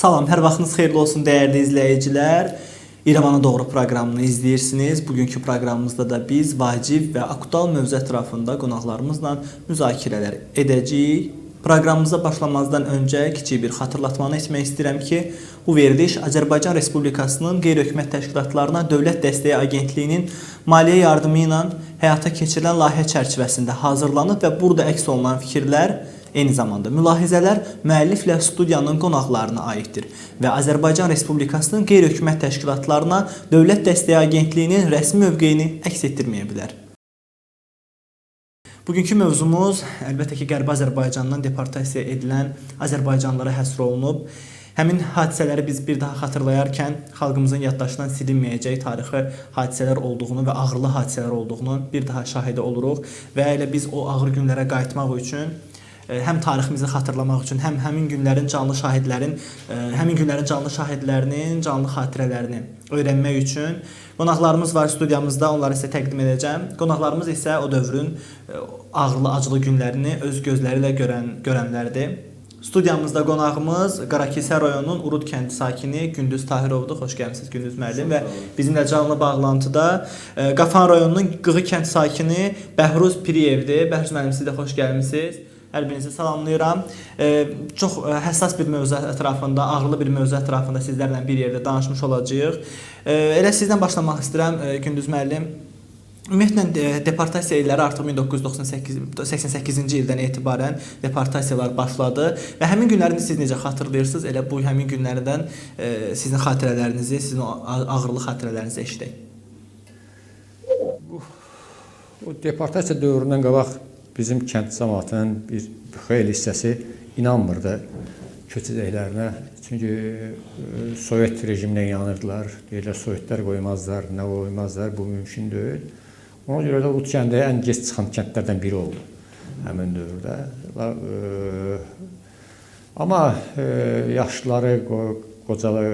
Salam, hər vaxtınız xeyirli olsun dəyərli izləyicilər. İrəvana doğru proqramını izləyirsiniz. Bugünkü proqramımızda da biz vacib və aktual mövzu ətrafında qonaqlarımızla müzakirələr edəcəyik. Proqramımıza başlamazdan öncə kiçik bir xatırlatmanı etmək istəyirəm ki, bu veriliş Azərbaycan Respublikasının qeyri-hökumət təşkilatlarına Dövlət Dəstəyi Agentliyinin maliyyə yardımı ilə həyata keçirilən layihə çərçivəsində hazırlanıb və burada əks olunan fikirlər, eyni zamanda mülahizələr müəlliflə studiyanın qonaqlarına aiddir və Azərbaycan Respublikasının qeyri-hökumət təşkilatlarına Dövlət Dəstəyi Agentliyinin rəsmi mövqeyini əks etdirməyə bilər. Bugünkü mövzumuz əlbəttə ki, Qərbi Azərbaycandan deportasiya edilən azərbaycanlılara həsr olunub. Həmin hadisələri biz bir daha xatırlayarkən xalqımızın yaddaşından silinməyəcək tarixi hadisələr olduğunu və ağırlı hadisələr olduğunu bir daha şahidi oluruq və elə biz o ağır günlərə qayıtmaq üçün həm tariximizi xatırlamaq üçün, həm həmin günlərin canlı şahidlərinin canlı xatirələrini öyrənmək üçün qonaqlarımız var studiyamızda, onları sizə təqdim edəcəm. Qonaqlarımız isə o dövrün ağırlı, acılı günlərini öz gözləri ilə görənlərdir. Studiyamızda qonağımız Qarakilsə rayonunun Urud kəndi sakini Gündüz Tahirovdur. Xoş gəlmisiniz Gündüz müəllim və bizimlə canlı bağlantıda Qafan rayonunun Qığı kənd sakini Bəhruz Piriyevdir. Bəhruz müəllim, siz də xoş gəlmisiniz. Hər birinizi salamlayıram. Çox həssas bir mövzu ətrafında, ağırlı bir mövzu ətrafında sizlərlə bir yerdə danışmış olacağıq. Elə sizdən başlamaq istəyirəm Gündüz müəllim. Ümumiyyətlə deportasiya illəri artıq 1988-ci ildən etibarən deportasiyalar başladı və həmin günlərini siz necə xatırlayırsınız? Elə bu həmin günlərdən sizin xatirələrinizi, sizin ağırlı xatirələrinizi eşidək. O deportasiya dövründən qabaq bizim kənd cəmaatının bir xeyli hissəsi inanmırdı köçəcəklərinə. Çünki Sovet rejiminə inanırdılar. Deyirlər, Sovetlər qoymazlar, nə qoymazlar, bu mümkün deyil. Ona görə də Urud kəndi ən gec çıxan kəndlərdən biri oldu həmin dövrdə. Amma yaşlıları, qocalı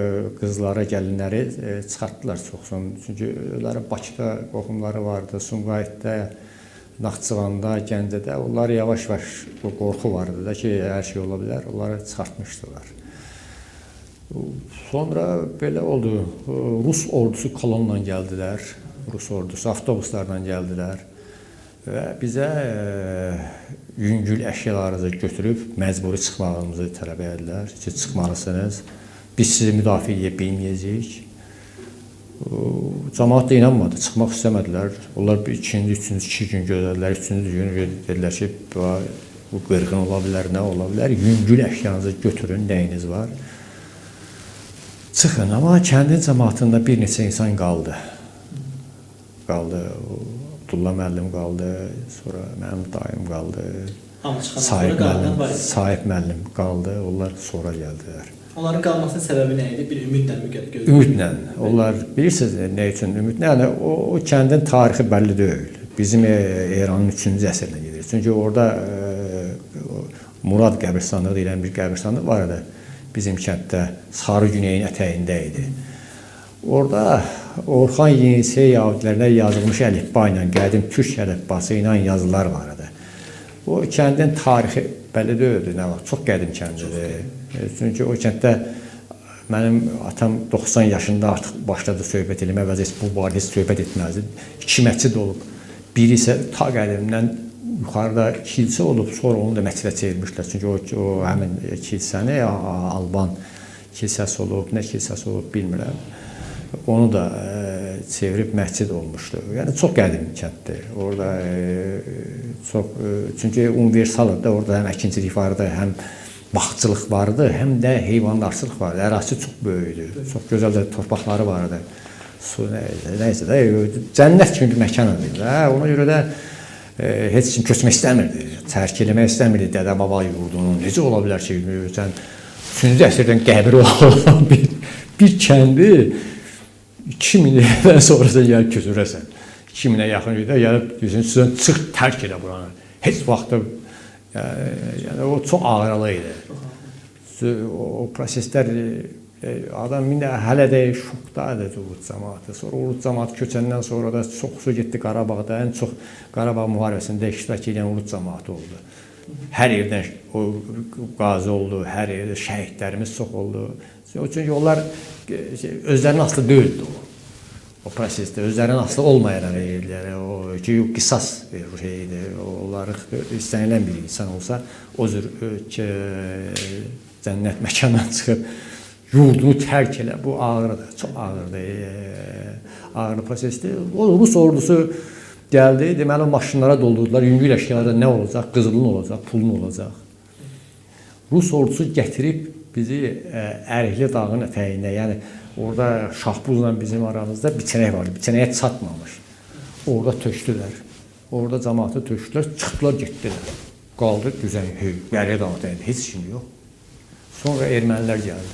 qızları, gəlinləri çıxartdılar çoxsun. Çünki onların Bakıda qohumları vardı, Sumqayıtda, Naxçıvanda, Gəncədə. Onlar yavaş-yavaş qorxu vardı da ki, hər şey ola bilər. Onları çıxartmışdılar. Sonra belə oldu. Rus ordusu kolonla gəldilər. Rus ordusu avtobuslarla gəldilər və bizə yüngül əşyalarınızı götürüb məcburi çıxmağımızı tələb edilər ki, çıxmalısınız. Biz sizi müdafiə edə bilməyəcəyik. Cəmaat da inanmadı, çıxmaq istəmədilər. Onlar iki gün gözlədilər, üçüncü gün dedilər ki, bu qırğın ola bilər, nə ola bilər? Yüngül əşyanızı götürün, nəyiniz var? Çıxın, amma kəndin cəmaatında bir neçə insan qaldı. Abdullah müəllim qaldı, sonra mənim dayım qaldı, Sahib müəllim qaldı, onlar sonra gəldilər. Onların qalmasının səbəbi nə idi? Bir ümidlə mi gözləyir? Ümidlə. Onlar bilirsiniz nə üçün ümidlə? Yəni o kəndin tarixi bəlli deyil. Bizim eranın 3-cü əsrinə gedir. Çünki orada Murad qəbirstanlığı deyilən bir qəbirstanlıq var idi. Bizim kənddə Sarı Güneyin ətəyində idi. Orada Orxan Yenisey yahudilərlə yazılmış əlifba ilə, qədim türk əlifbası ilə yazılar var idi. O kəndin tarixi bəlli deyildi. Çox qədim kəndidir. Çünki o kənddə mənim atam 90 yaşında artıq başladı söhbət eləmək və bu barədə söhbət etməzdi. 2 məscid olub. Biri isə ta qədimdən yuxarıda kilsə olub, sonra onu da məscidə çevirmişlər. Çünki o həmin kilsəni Alban kilsəsi olub, nə kilsəsi olub bilmirəm. Onu da çevirib məscid olmuşdu. Yəni çox qədim kənddir. Orada çünki universaldır da, orada həm əkinçilik vardı, həm bağçılıq vardı, həm də heyvandarçılıq vardı. Ərazisi çox böyükdür, çox gözəl də torpaqları vardı. Nəysə də, cənnət kimi bir məkan idi. Ona görə də heç kim köçmək istəmirdi, tərk eləmək istəmirdi dədə-baba yurdunu. Necə ola bilər ki, sən 3-cü əsrdən qəbri olan bir kəndi 2000 ildən sonra sən gəlib köçürəsən. 2000-ə yaxın ildə gəlib deyirsən, çıx, tərk elə buranı. Heç vaxtda yəni o çox ağrılı idi. O proseslər adam hələ də şokdadır Urud cəmaatı. Sonra Urud cəmaatı köçəndən sonra da çoxsu getdi Qarabağda. Ən çox Qarabağ müharibəsində iştirak edən Urud cəmaatı oldu. Hər yerdən o qazi oldu, hər yerdə şəhidlərimiz çox oldu. Çünki onlar özlərinin asılı deyildi o. O prosesdə özlərinin asılı olmayan edirlər. O ki, qisas şeydir. Onları istənilən bir insan olsa, o cür cənnət məkandan çıxıb yurdunu tərk elə. Bu ağırdır, çox ağırdır. Ağır prosesdir. O Rus ordusu gəldi, deməli maşınlara doldurdular. Yüngül əşyalarda nə olacaq? Qızılın olacaq, pulun olacaq. Rus ordusu gətirib bizi Ərikli dağın ətəyində, yəni orada Şahbuzla bizim aramızda biçənək vardı, biçənəyə çatmamış. Orada tökdülər, orada cəmaatı tökdülər, çıxdılar, getdilər. Qaldı düzən, Ərikli dağın ətəyində, heç kim yox. Sonra ermənilər gəldi,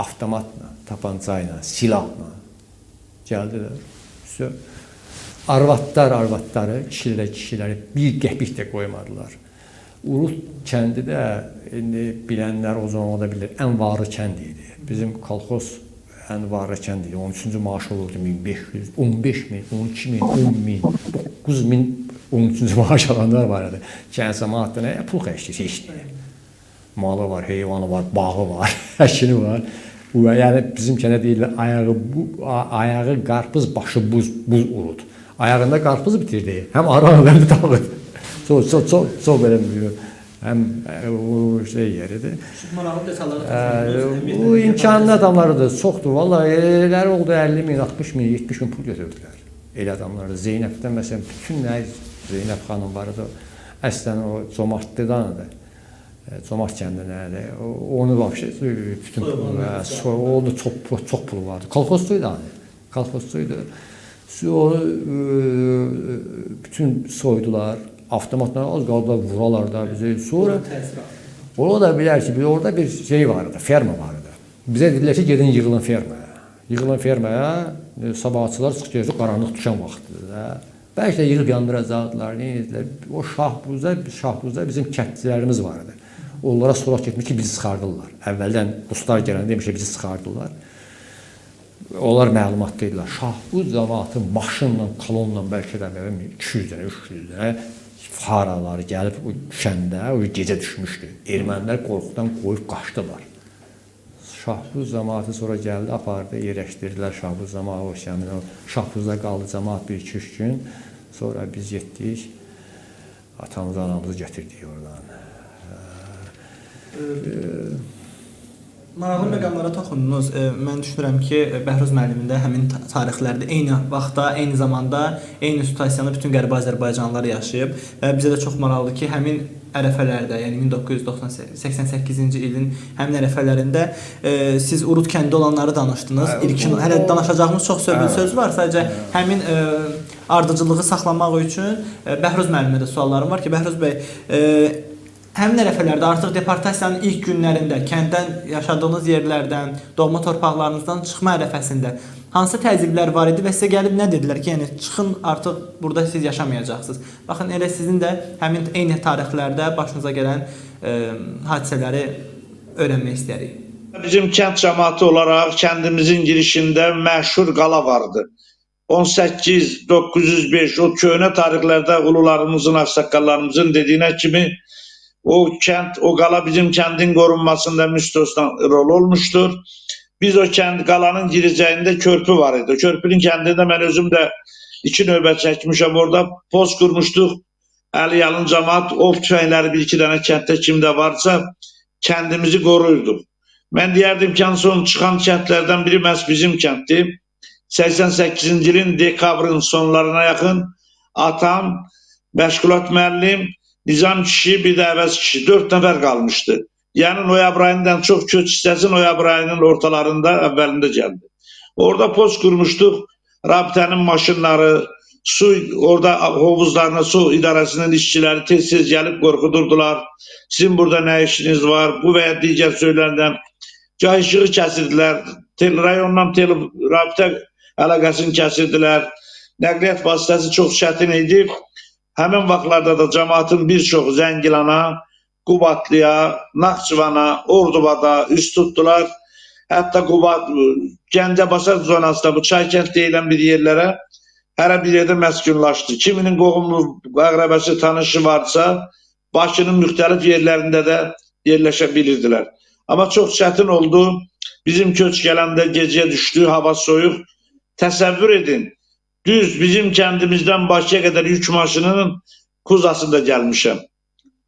avtomatla, tapancayla, silahla gəldilər. Arvadları, kişiləri bir qəpik də qoymadılar. Urus kəndi də indi bilənlər o zaman da bilir, ən varlı kənd idi. Bizim kolxoz ən varlı kənd idi. 13-cü maaş olurdu 1500, 15000, 12000, 10000, 9000 13-cü maaş alanlar var idi. Kənd cəmaatı nə pul xərcləyir, heç nə. Malı var, heyvanı var, bağı var, əkini var. Yəni bizim kəndə deyirlər, ayağı qarpız, başı buz urud. Ayağında qarpız bitirdi, həm aranlarını dağıdı. Çox belə həm o şey yeridir. Maraqlı detalları Bu imkanlı adamları da çoxdur. Vallahi elələri oldu 50 min, 60 min, 70 min pul götürdülər. Elə adamları. Zeynəbdən məsələn bütün Zeynəb xanım var idi. Əslən o Comartlıdandır. Comart kəndinədir. Onu vəbşə bütün onu çox pulu vardı. Kolxozçuydu hani. Kolxozçuydu. Onu bütün soydular. Avtomatlar az qaldılar, vuralar da bizi. Sonra ola da bilər ki, orada bir şey vardı, ferma vardı. Bizə dedilər ki, gedin yığılın fermaya. Yığılın fermaya, sabahçılar çıx gözü qaranlıq düşən vaxtıdır. Bəlkə də yığıb yandıracaqdılar, nə edilər. O Şahbuzda bizim kəndçilərimiz vardı. Onlara soraq getmiş ki, bizi çıxardırlar. Əvvəldən Ruslar gələndə demişlər, bizi çıxardırlar. Onlar məlumatdaydılar. Şahbuz cəmaatı maşınla, kolonla bəlkə də 200 dənə, 300 dənə faraları gəlib düşəndə, o gecə düşmüşdü. Ermənilər qorxudan qoyub qaçdılar. Şahbuz cəmaatı sonra gəldi, apardı, yerləşdirdilər Şahbuz cəmaatı. Şahbuzda qaldı cəmaat 1-2-3 gün. Sonra biz getdik, atamızı, anamızı gətirdik oradan. Maraqlı məqamlara toxundunuz. Mən düşünürəm ki, Bəhruz müəllimin də həmin tarixlərdə eyni vaxtda, eyni zamanda, eyni situasiyanı bütün Qərbi Azərbaycanlılar yaşayıb və bizə də çox maraqlıdır ki, həmin ərəfələrdə, yəni 1988-ci ilin həmin ərəfələrində siz Urud kəndi olanları danışdınız. Hələ danışacağımız çox söz var. Sadəcə həmin ardıcıllığı saxlamaq üçün Bəhruz müəllimə də suallarım var ki, Bəhruz bəy, həmin ərəfələrdə artıq deportasiyanın ilk günlərində kənddən, yaşadığınız yerlərdən, doğma torpaqlarınızdan çıxma ərəfəsində hansı təzyiqlər var idi və sizə gəlib nə dedilər ki, yəni çıxın, artıq burada siz yaşamayacaqsınız. Baxın, elə sizin də həmin eyni tarixlərdə başınıza gələn hadisələri öyrənmək istəyirik. Bizim kənd cəmaatı olaraq kəndimizin girişində məşhur qala vardı. 18-905 o köhnə tarixlərdə ulularımızın, ağsaqqallarımızın dediyinə kimi o kənd, o qala bizim kəndin qorunmasında müstəsna rol olmuşdur. Biz o qalanın girəcəyində körpü var idi. O körpünün kəndində mən özüm də 2 növbət çəkmişəm. Orada post qurmuşduq. Əliyalın cəmaat ov tüfəngləri 1-2 dənə kənddə kimdə varsa kəndimizi qoruyurduq. Mən deyərdim ki, son çıxan kəndlərdən biri məhz bizim kənddir. 88-ci ilin dekabrın sonlarına yaxın atam, Məşğulat müəllim, Nizam kişi, bir də əvəz kişi, 4 nəfər qalmışdı. Yəni noyabr ayından çox köç hissəsi noyabr ayının ortalarında, əvvəlində gəldi. Orada post qurmuşduq, rabitənin maşınları, su, orada hovuzlarına su idarəsinin işçiləri tez-tez gəlib qorxudurdular. Sizin burada nə işiniz var? Bu və ya digər söylərdən gah işığı kəsirdilər, rayondan rabitə əlaqəsini kəsirdilər. Nəqliyyat vasitəsi çox çətin idi. Həmin vaxtlarda da cəmaatın bir çoxu Zəngilana, Qubatlıya, Naxçıvana, Ordubada üst tutdular. Hətta Gəncəbasar zonasında bu Çaykənd deyilən bir yerlərə hərə bir yerdə məskunlaşdı. Kiminin qohumu, əqrəbəsi, tanışı varsa, Bakının müxtəlif yerlərində də yerləşə bilirdilər. Amma çox çətin oldu. Bizim köç gələndə gecəyə düşdü, hava soyuq. Təsəvvür edin, düz bizim kəndimizdən Bakıya qədər yük maşınının kuzasında gəlmişəm.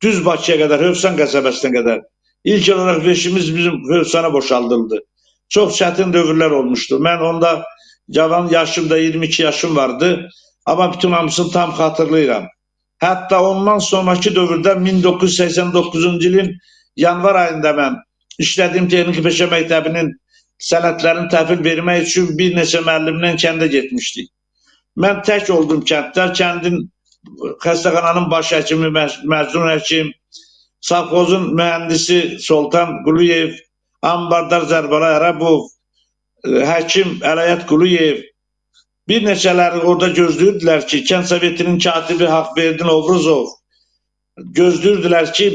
Düz Bakıya qədər, Hövsan qəsəbəsinə qədər. İlk olaraq veşimiz bizim Hövsana boşaldıldı. Çox çətin dövrlər olmuşdu. Mən onda cavan yaşımda 22 yaşım vardı. Amma bütün hamısını tam xatırlayıram. Hətta ondan sonraki dövrdə 1989-cu ilin yanvar ayında mən işlədiyim Texniki Peşə Məktəbinin sənədlərini təhvil vermək üçün bir neçə müəllimlə kəndə getmişdik. Mən tək oldum kənddə. Kəndin xəstəxananın baş həkimi, məzun həkim, savxozun mühəndisi Soltan Quluyev, Ambardar Zərbala Ərəbov, həkim Ələyət Quluyev, bir neçələri orada gözləyirdilər ki, Kənd Sovetinin katibi Haqverdin Ovruzov gözləyirdilər ki,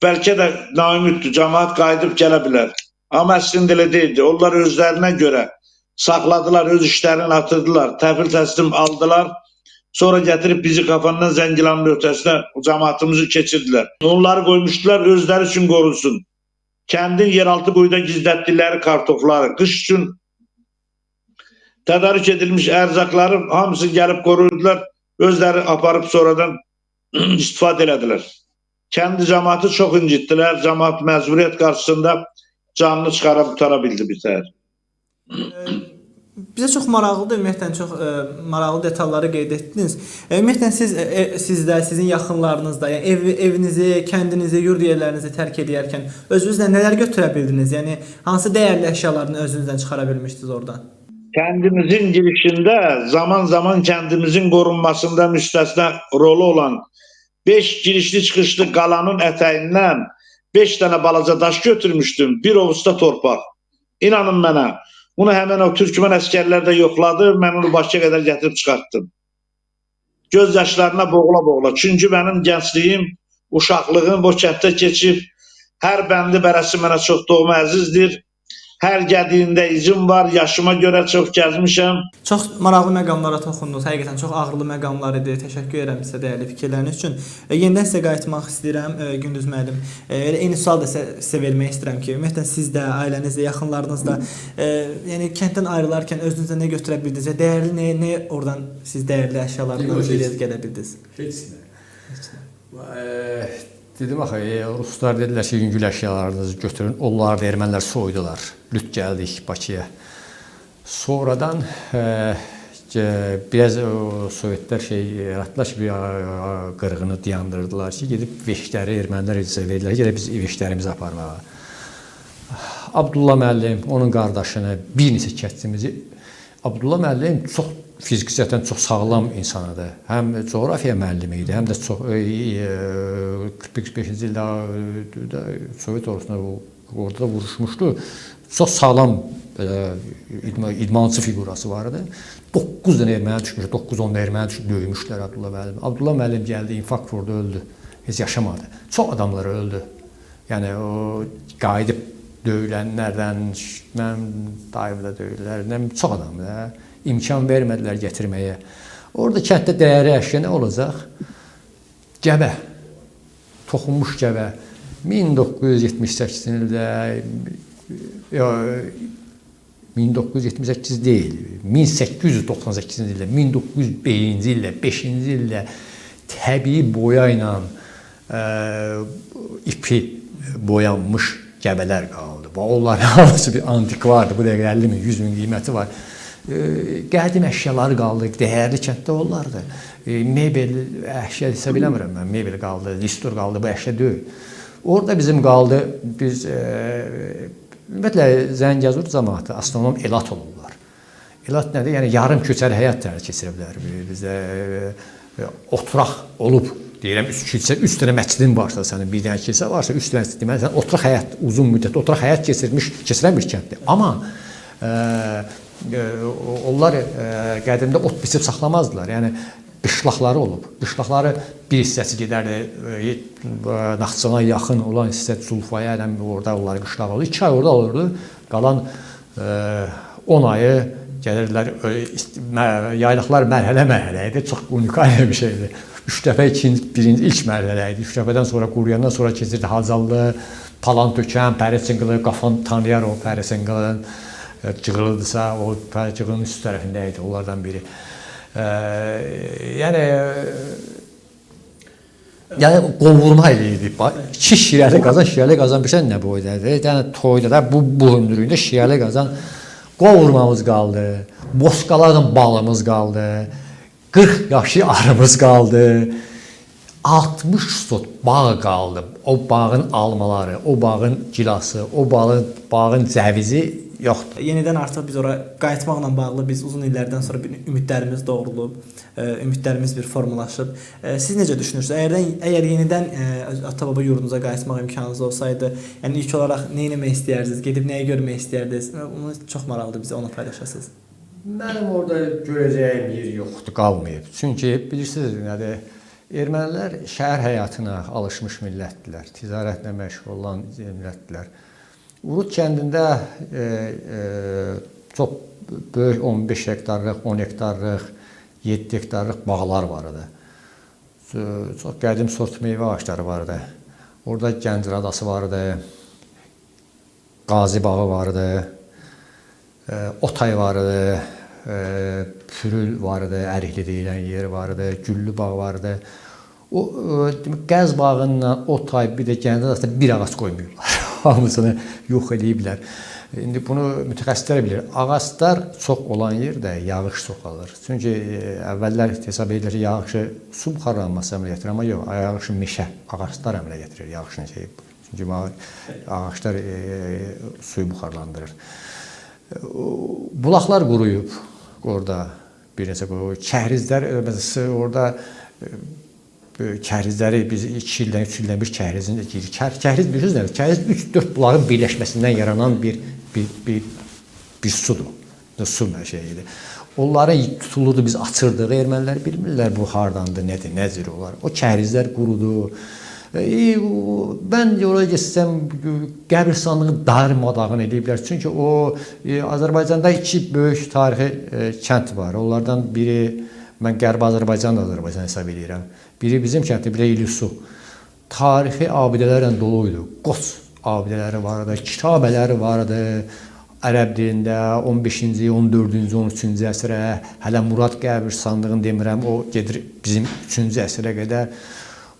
bəlkə də naümiddir, cəmaət qayıdıb gələ bilər. Amma əslində elə deyildi. Onlar özlərinə görə saxladılar, öz işlərini atırdılar, təhvil təslim aldılar. Sonra gətirib bizi Qafandan Zəngilanın ötəsinə cəmaatımızı keçirdilər. Onları qoymuşdular, özləri üçün qorunsun. Kəndin yeraltı quyuda gizlətdikləri kartofları, qış üçün tədarük edilmiş ərzaqları hamısı gəlib qoruyurdular, özləri aparıb sonradan istifadə elədilər. Kəndi cəmaatı çox incitdilər, cəmaat məcburiyyət qarşısında canını çıxarıb qutara bildi bir təhər. Bizə çox maraqlıdır, ümumiyyətlə çox maraqlı detalları qeyd etdiniz. Ümumiyyətlə sizdə, sizin yaxınlarınızda, yəni evinizi, kəndinizi, yurd yerlərinizi tərk edərkən özünüzlə nələr götürə bildiniz? Yəni hansı dəyərli əşyalarını özünüzdən çıxara bilmişdiniz oradan? Kəndimizin girişində zaman-zaman kəndimizin qorunmasında müstəsna rolu olan 5 girişli çıxışlı qalanın ətəyindən 5 dənə balaca daş götürmüşdüm, bir ovucda torpaq. İnanın mənə, bunu həmən o türkmən əskərlər də yoxladı, mən onu Bakıya qədər gətirib çıxartdım. Göz yaşlarına boğula-boğula. Çünki mənim gəncliyim, uşaqlığım bu kənddə keçib, hər bəndi bərəsi mənə çox doğma əzizdir. Hər qədiyində izim var, yaşıma görə çox gəzmişəm. Çox maraqlı məqamlara toxundunuz. Həqiqətən çox ağırlı məqamlar idi. Təşəkkür edirəm sizə dəyərli fikirləriniz üçün. Yenidən sizə qayıtmaq istəyirəm Gündüz müəllim. Elə eyni sual da sizə vermək istəyirəm ki, ümumiyyətlə siz də, ailənizdə, yaxınlarınızda, yəni kənddən ayrılarkən özünüzə nə götürə bildiniz? Dəyərli nə oradan siz dəyərli əşyalarla gələ bildiniz? Heç nə. Dedim axı, ruslar dedilər ki, yüngül əşyalarınızı götürün. Onlar da ermənilər soydular. Lüt gəldik Bakıya. Sonradan biraz Sovetlər yaratdılar ki, bir qırğını dayandırdılar ki, gedib veşləri ermənilər icazə verdilər. Gedib biz veşlərimizi aparmağa. Abdullah müəllim, onun qardaşını, bir neçə kəndimizi. Abdullah müəllim çox fiziki zətən çox sağlam insan idi. Həm coğrafiya müəllimi idi, həm də çox 45-ci ildə Sovet ordusuna orada vuruşmuşdu. Çox sağlam idmançı figurası var idi. 9 dənə erməni düşmüş, 9-10 erməni düşüb döymüşlər Abdullah müəllim. Abdullah müəllim gəldi, infarkt vurdu, öldü. Heç yaşamadı. Çox adamlar öldü. Yəni o qayıdıb döyülənlərdən, mənim dayımda döyülənlərdən çox adamdır. İmkan vermədilər gətirməyə. Orada kənddə dəyərli əşya nə olacaq? Gəbə, toxunmuş gəbə. 1978-ci ildə, 1978 deyil, 1898-ci ildə, 1901-ci ildə, 5-ci ildə təbii boya ilə ipi boyanmış gəbələr qaldı. Onların hamısı bir antikvardır, bu dəqiqə 50 min, 100 min qiyməti var. Qədim əşyaları qaldı, dəyərli kənddə onlardı. Mebel əşya desə bilmirəm mən, mebel qaldı, listor qaldı, bu əşya deyil. Orada bizim qaldı, biz ümumiyyətlə Zəngəzur cəmaatı, astronom elat olurlar. Elat nədir? Yəni yarım köçəri həyat tərzi keçiriblər. Bizdə oturaq olub, deyirəm, 3 dənə məscidin varsa, sənin bir dənə kilsə varsa, 3 dənə deməli, sən oturaq həyat, uzun müddət oturaq həyat keçirən bir kənddir. Amma onlar qədimdə ot biçib saxlamazdılar. Yəni qışlaqları olub. Qışlaqları bir hissəsi gedərdi Naxçıvana yaxın olan hissə Zulfaya, orada onları qışlaq olurdu. 2 ay orada olurdu. Qalan 10 ayı gəlirdilər. Yaylaqlar mərhələ-mərhələ idi. Çox unikal bir şeydir. 3 dəfə ilk mərhələ idi. 3 dəfədən sonra quruyandan sonra keçirdi Hacallı, Palan tökən, Pəri Çınqılı, qafan tanıyar o Pəri Çınqılın cığılıdırsa, o Pəri Çınqılın üst tərəfində idi onlardan biri. Yəni qovurma idi. İki şirəli qazan bir şey nə boydadır. Yəni toyda da bu hündürlüyündə şirəli qazan qovurmamız qaldı. Boşqalardan balımız qaldı. 40 yaşı arımız qaldı. 60 sot bağ qaldı. O bağın almaları, o bağın gilası, o bağın cəvizi yoxdur. Yenidən artıq biz ora qayıtmaqla bağlı biz uzun illərdən sonra bir ümidlərimiz doğrulub, ümidlərimiz bir formalaşıb. Siz necə düşünürsünüz? Əgər yenidən ata-baba yurdunuza qayıtmaq imkanınız olsaydı, yəni ilk olaraq nə etmək istəyirdiniz, gedib nəyi görmək istəyirdiniz? Bunu çox maraqlıdır bizə onu paylaşasınız. Mənim orada görəcəyim yer yoxdur, qalmayıb. Çünki bilirsiniz nədir? Ermənilər şəhər həyatına alışmış millətdilər, ticarətlə məşğul olan millətdilər. Urut kəndində çox böyük 15 hektarlıq, 10 hektarlıq, 7 hektarlıq bağlar var idi. Çox qədim sort meyvə ağacları var idi. Orada Gəncir adası var idi, Qazi bağı var idi, Otay var idi, Pürül var idi, Ərikli deyilən yer var idi, Güllü bağ var idi. O Qəz bağından Otay bir də Gəncir adasında bir ağac qoymuyorlar. Hamısını yox ediblər. İndi bunu mütəxəssislər bilir. Ağaclar çox olan yerdə yağış çox alır. Çünki əvvəllər hesab edilir ki, yağışı su buxarlanması əmələ gətirir, amma yox, yağışı meşə, ağaclar əmələ gətirir yağışın şeyi. Çünki ağaclar suyu buxarlandırır. Bulaqlar quruyub orada bir neçə quruyub. Kəhrizlər orada kəhrizləri biz 2 ildən, 3 ildən bir kəhrizin deyirik. Kəhriz bilirsiniz nədir? Kəhriz 3-4 bulağın birləşməsindən yaranan bir sudur. Su şeyidir. Onların tutulurdu, biz açırdıq. Ermənilər bilmirlər bu hardandır, nədir, nədir onlar. O kəhrizlər qurudu. Mən oraya getsəm, qəbirstanlığı darmadağın ediblər. Çünki o Azərbaycanda 2 böyük tarixi kənd var. Onlardan biri, mən Qərbi Azərbaycanla Azərbaycan hesab edirəm. Biri bizim kənddə, biri İlisu. Tarixi abidələrlə doluydu. Qoç abidələri var idi, kitabələri var idi. Ərəb dilində 15-ci, 14-cü, 13-cü əsrə, hələ Murad qəbirstanlığını demirəm, o gedir bizim 3-cü əsrə qədər.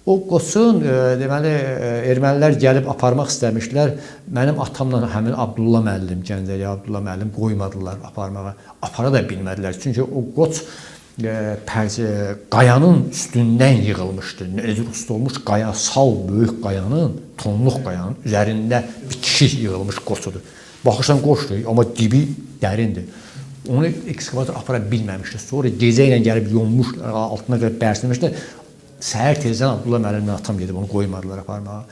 O qoçun, deməli, ermənilər gəlib aparmaq istəmişlər. Mənim atamla həmin Abdullah müəllim, Gəncəli Abdullah müəllim qoymadılar aparmağa. Apara da bilmədilər. Çünki o qoç qayanın üstündən yığılmışdı. Necə usta olmuş qaya, sal böyük qayanın, tonluq qayanın üzərində bir kişi yığılmış qoçudur. Baxırsan qoçdur, amma dibi dərindir. Onu ekskavator apara bilməmişdi. Sonra gecə ilə gəlib yonmuşlar, altına qədər bərsləmişlər. Səhər tezdən Abdullah müəllimlə atam gedib onu qoymadılar aparmağa.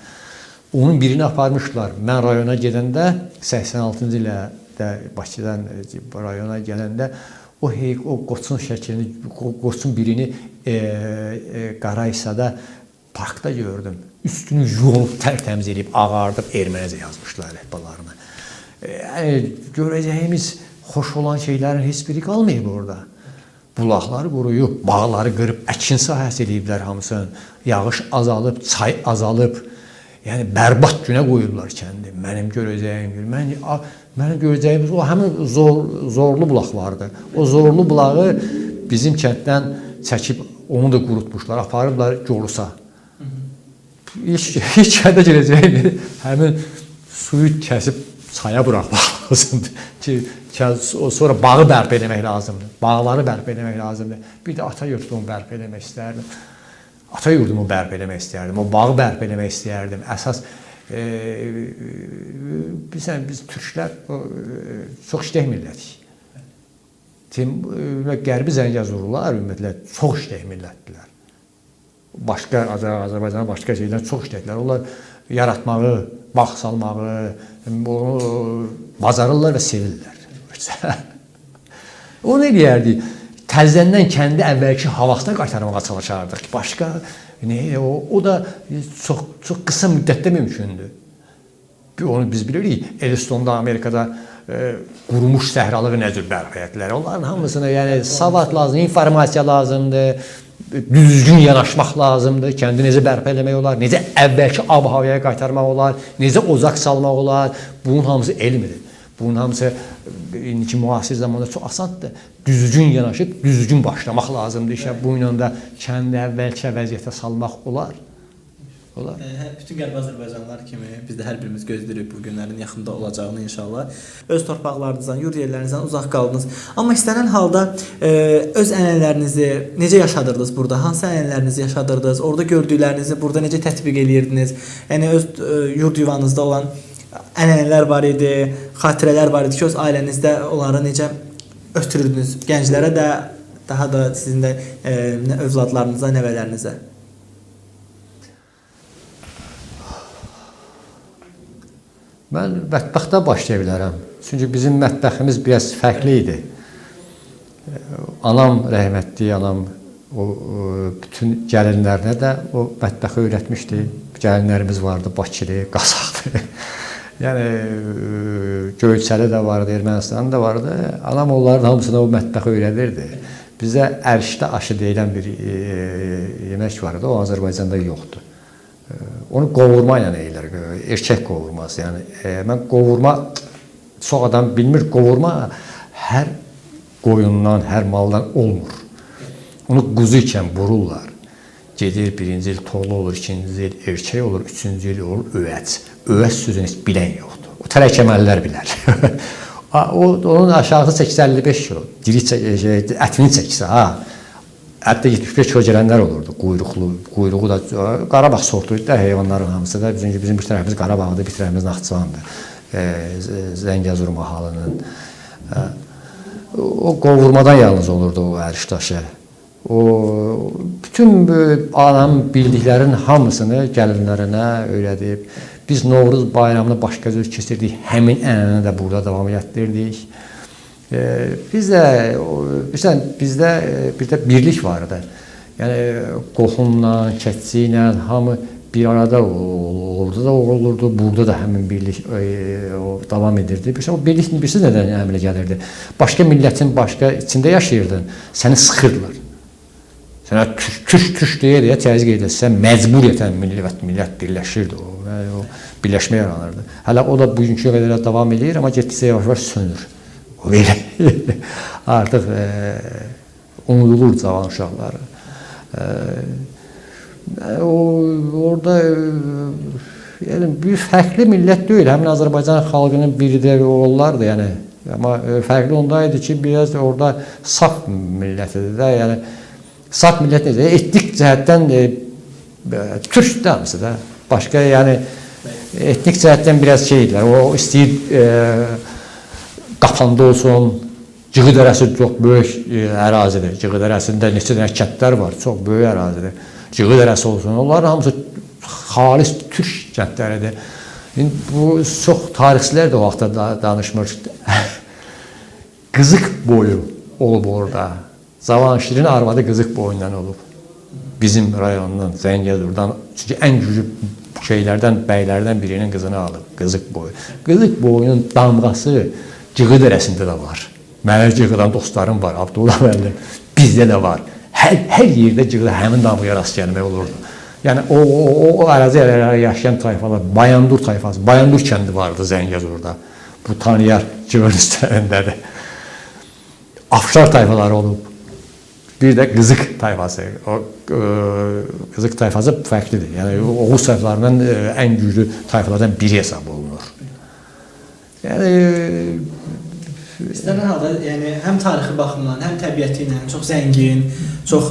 Onun birini aparmışlar. Mən rayona gedəndə 86-cı ildə Bakıdan rayona gələndə o qoçun şəklini, qoçun birini Qarahisada parkda gördüm. Üstünü yolub tərtəmiz edib, ağardıb ermənəcə yazmışlar rəhbərlərinə. Yəni görəcəyimiz xoş olan şeylərin heç biri qalmayıb orada. Bulaqları quruyub, bağları qırıb, əkin sahəsi ediblər hamısını. Yağış azalıb, çay azalıb. Yəni bərbad günə qoyurlar kəndi. Mənim görəcəyim gün. Mənim görəcəyimiz o həmin zorlu bulaq vardı. O zorlu bulağı bizim kənddən çəkib onu da qurutmuşlar, aparıblar Golusa. Heç kəndə gələcəyim yeri həmin suyu kəsib çaya buraxmaq lazımdır ki, sonra bağı bərpa eləmək lazımdır. Bağları bərpa eləmək lazımdır. Bir də ata yurdumu bərpa eləmək istərdim. Ata yurdumu bərpa eləmək istərdim. O bağı bərpa eləmək istərdim. Əsas biz türklər çox işlək millətik. Qərbi Zəngəzurlular ümumiyyətlə çox işlək millətdilər. Başqa Azərbaycanın başqa şeylər çox işləkdilər. Onlar yaratmağı, bağ salmağı, onu bacarırlar və sevirlər. O nə deyərdi? Təzədən kəndi əvvəlki havasına qaytarmağa çalışardıq. Başqa, o da çox qısa müddətdə mümkündür. Onu biz bilirik. Ellistonda, Amerikada qurumuş səhralığı nə cür bərpa etdilər. Onların hamısına savad lazımdır, informasiya lazımdır. düzgün yanaşmaq lazımdır. Kəndi necə bərpa eləmək olar, necə əvvəlki ab-havaya qaytarmaq olar, necə ocaq salmaq olar. Bunun hamısı elmdir. Bunun hamısı indiki müasir zamanda çox asandır. Düzgün yanaşıb, düzgün başlamaq lazımdır işə. Bu ilə də kəndi əvvəlki vəziyyətə salmaq olar. Olar. Bütün qərb Azərbaycanlılar kimi biz də hər birimiz gözləyirik bu günlərin yaxında olacağını inşallah. Öz torpaqlarınızdan, yurd yerlərinizdən uzaq qaldınız. Amma istənilən halda öz ənənələrinizi necə yaşadırdınız burada? Hansı ənənələrinizi yaşadırdınız? Orada gördüklərinizi burada necə tətbiq edirdiniz? Yəni öz yurd yuvanızda olan ənənələr var idi, xatirələr var idi ki, öz ailənizdə onları necə ötürürdünüz? Gənclərə də, daha da sizin də övladlarınıza, nəvələrinizə. Mən mətbəxdə başlaya bilərəm. Çünki bizim mətbəximiz biraz fərqli idi. Anam rəhmətli, anam o bütün gəlinlərinə də o mətbəxi öyrətmişdi. Gəlinlərimiz vardı, Bakılı, Qazaxdı. Yəni Göyçəli də vardı, Ermənistanlı da vardı. Anam onların hamısına o mətbəxi öyrədirdi. Bizə ərişdə aşı deyilən bir yemək vardı, o Azərbaycanda yoxdur. Onu qovurma ilə eləyirlər, erkək qovurması. Yəni mən qovurma, çox adam bilmir, qovurma hər qoyundan, hər maldan olmur. Onu quzu ikən vururlar. Gedir, birinci il toğlu olur, ikinci il erkək olur, üçüncü il olur öyəc. Öyəc sözünü heç bilən yoxdur. O tələkəməllər bilər. Onun aşağı çəkisi 55 kilo, ətini çəkisi, ha. Hətta 75 kilo gələnlər olurdu, quyruğu da, Qarabağ sortuydu da heyvanların hamısı da, bizim bir tərəfimiz Qarabağdır, bir tərəfimiz Naxçıvandır, Zəngəzur mahalının. O qovurmadan yalnız olurdu o əriş daşı. Bütün anam bildiklərin hamısını gəlinlərinə öyrədib, biz Novruz bayramını başqa cür keçirdik, həmin ənənəni də burada davam etdirdik. Bizdə bir də birlik vardı. Yəni qohumla, keçi ilə hamı bir arada olurdu da olurdu. Burada da həmin birlik davam edirdi. O birlik birisi nədən əmələ gəlirdi? Başqa millətin içində yaşayırdın, səni sıxırdılar. Sənə türk deyə təzyiq edirdi. Sən məcburiyyətən millət birləşirdi. O birləşmə yaranırdı. Hələ o da bugünkü qədər davam edir, amma getdikcə yavaş-yavaş sönür. Artıq unudulur cavan uşaqları. Orada bir fərqli millət deyil, həmin Azərbaycan xalqının biri də olardı. Amma fərqli ondaydı ki, biraz orada saf millətidir də. Yəni saf millət necə? Etnik cəhətdən türk hamısı da. Başqa etnik cəhətdən biraz şeydirlər. O istəyir Qapanda olsun, Cığı dərəsi çox böyük ərazidir. Cığı dərəsində neçə dənə kəndlər var, çox böyük ərazidir. Cığı dərəsi olsun, onların hamısı xalis türk kəndləridir. Bu çox tarixçilər də o vaxtda danışmır. Qızıq boyu olub orada. Cavanşirin arvadı qızıq boyundan olub. Bizim rayondan, Zəngəzurdan, çünki ən güclü şeylərdən, bəylərdən birinin qızını alıb, qızıq boyu. Qızıq boyunun damğası Cığı dərəsində də var. Mənim Cığıdan dostlarım var, Abdullah müəllim. Bizdə də var. Hər yerdə Cığıda həmin damğaya rast gəlmək olurdu. Yəni o ərazilərdə yaşayan tayfalar, Bayandur tayfası, Bayandur kəndi vardı Zəngəzurda. Bu tanıyar Cığın üstlərindədir. Afşar tayfaları olub. Bir də Qızıq tayfası. O Qızıq tayfası fərqlidir. Yəni Oğuz tayfalarından ən güclü tayfalardan biri hesab olunur. İstənilən halda həm tarixi baxımdan, həm təbiəti ilə çox zəngin, çox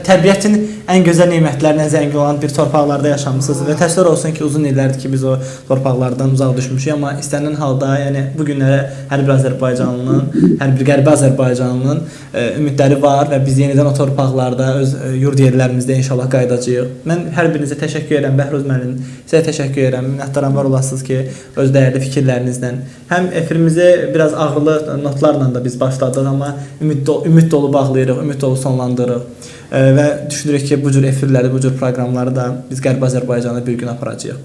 təbiətin ən gözəl nemətlərindən zəngin olan bir torpaqlarda yaşamısınız və təəssüf olsun ki, uzun illərdir ki, biz o torpaqlardan uzaq düşmüşük, amma istənilən halda bu günlərə hər bir Azərbaycanlının, hər bir qərbi Azərbaycanlının ümidləri var və biz yenidən o torpaqlarda, öz yurd yerlərimizdə inşallah qayıdacağıq. Mən hər birinizə təşəkkür edirəm, Bəhruz müəllim, sizə təşəkkür edirəm, minnətdaram var olasınız ki, öz dəyərli fikirlərinizlə. Həm efirimizi biraz ağrılı notlarla da biz başladıq, amma ümid dolu bağlayırıq, ümid dolu sonlandırırıq və düşünürük ki, bu cür efirləri, bu cür proqramları da biz Qərbi Azərbaycana bir gün aparacağıq.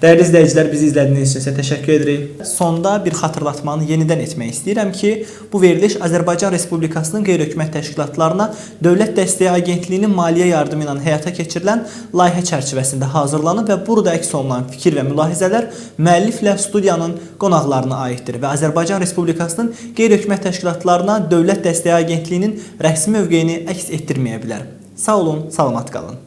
Dəyərli izləyicilər, bizi izlədiyiniz üçün sizə təşəkkür edirik. Sonda bir xatırlatmanı yenidən etmək istəyirəm ki, bu veriliş Azərbaycan Respublikasının qeyri-hökumət təşkilatlarına Dövlət Dəstəyi Agentliyinin maliyyə yardımı ilə həyata keçirilən layihə çərçivəsində hazırlanıb və burada əks olunan fikir və mülahizələr müəlliflə studiyanın qonaqlarına aiddir və Azərbaycan Respublikasının qeyri-hökumət təşkilatlarına Dövlət Dəstəyi Agentliyinin rəsmi mövqeyini əks etdirməyə bilər. Sağ olun, salamat qalın.